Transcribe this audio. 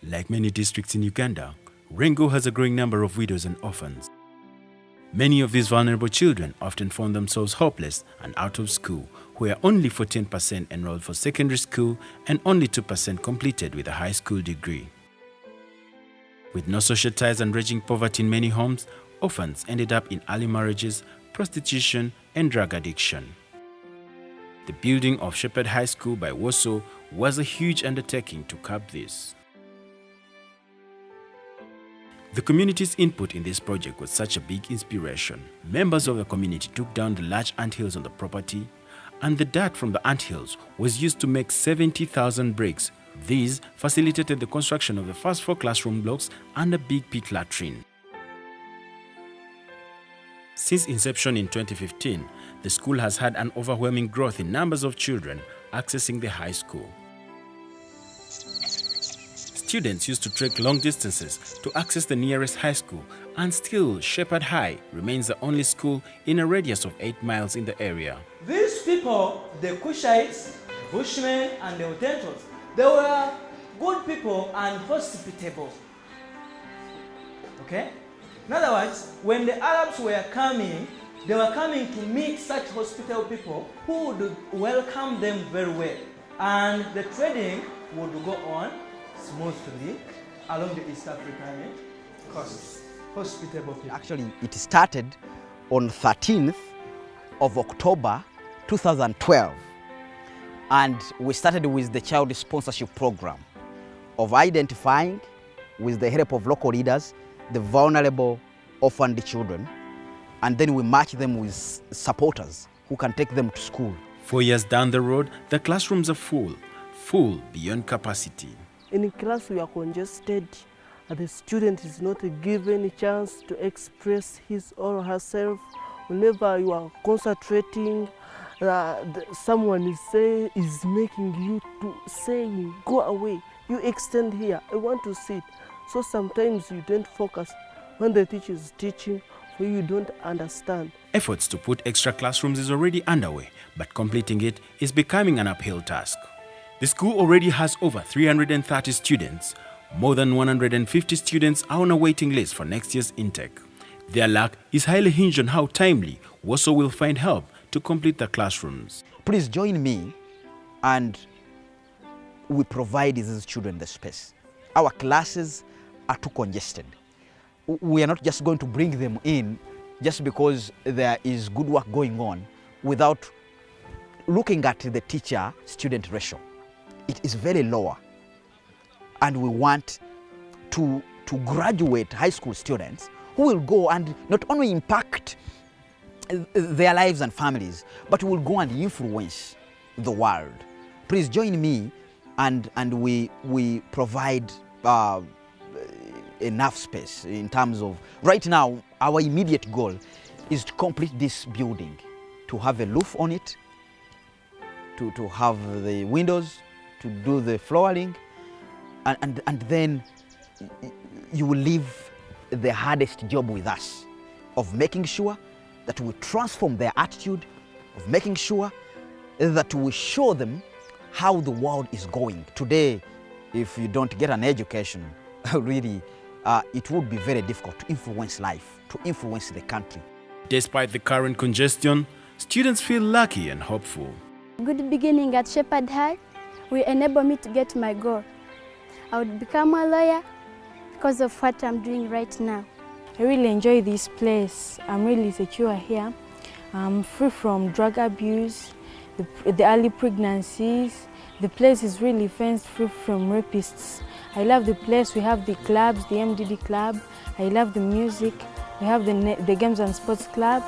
Like many districts in Uganda, Lwengo has a growing number of widows and orphans. Many of these vulnerable children often found themselves hopeless and out of school, where only 14% enrolled for secondary school and only 2% completed with a high school degree. With no social ties and raging poverty in many homes, orphans ended up in early marriages, prostitution, and drug addiction. The building of Shepherd High School by Warsaw was a huge undertaking to curb this. The community's input in this project was such a big inspiration. Members of the community took down the large anthills on the property, and the dirt from the anthills was used to make 70,000 bricks. These facilitated the construction of the first 4 classroom blocks and a big pit latrine. Since inception in 2015, the school has had an overwhelming growth in numbers of children accessing the high school. Students used to trek long distances to access the nearest high school, and still Shepherd High remains the only school in a radius of 8 miles in the area. These people, the Kushites, the Bushmen, and the Hottentots, they were good people and hospitable. Okay? In other words, when the Arabs were coming, they were coming to meet such hospitable people who would welcome them very well. And the trading would go on smoothly along the East African coast. Hospitable people. Actually, it started on 13th of October 2012. And we started with the child sponsorship program of identifying, with the help of local leaders, the vulnerable orphaned children, and then we match them with supporters who can take them to school. 4 years down the road, the classrooms are full beyond capacity. In class we are congested, and the student is not given a chance to express his or herself. Whenever you are concentrating, someone is making you to say, go away, you extend here, I want to sit. So sometimes you don't focus when the teacher is teaching, for you don't understand. Efforts to put extra classrooms is already underway, but completing it is becoming an uphill task. The school already has over 330 students. More than 150 students are on a waiting list for next year's intake. Their luck is highly hinged on how timely Warsaw will find help to complete the classrooms. Please join me, and we provide these children the space. Our classes are too congested. We are not just going to bring them in just because there is good work going on without looking at the teacher-student ratio. It is very lower, and we want to graduate high school students who will go and not only impact their lives and families, but will go and influence the world. Please join me, and we provide enough space in terms of, right now, our immediate goal is to complete this building, to have a roof on it, to have the windows, to do the flooring, and then you will leave the hardest job with us, of making sure that we transform their attitude, of making sure that we show them how the world is going. Today, if you don't get an education, really, it would be very difficult to influence life, to influence the country. Despite the current congestion, students feel lucky and hopeful. Good beginning at Shepherd High will enable me to get my goal. I would become a lawyer because of what I'm doing right now. I really enjoy this place. I'm really secure here. I'm free from drug abuse, the early pregnancies. The place is really fenced free from rapists. I love the place. We have the clubs, the MDD club. I love the music. We have the games and sports club.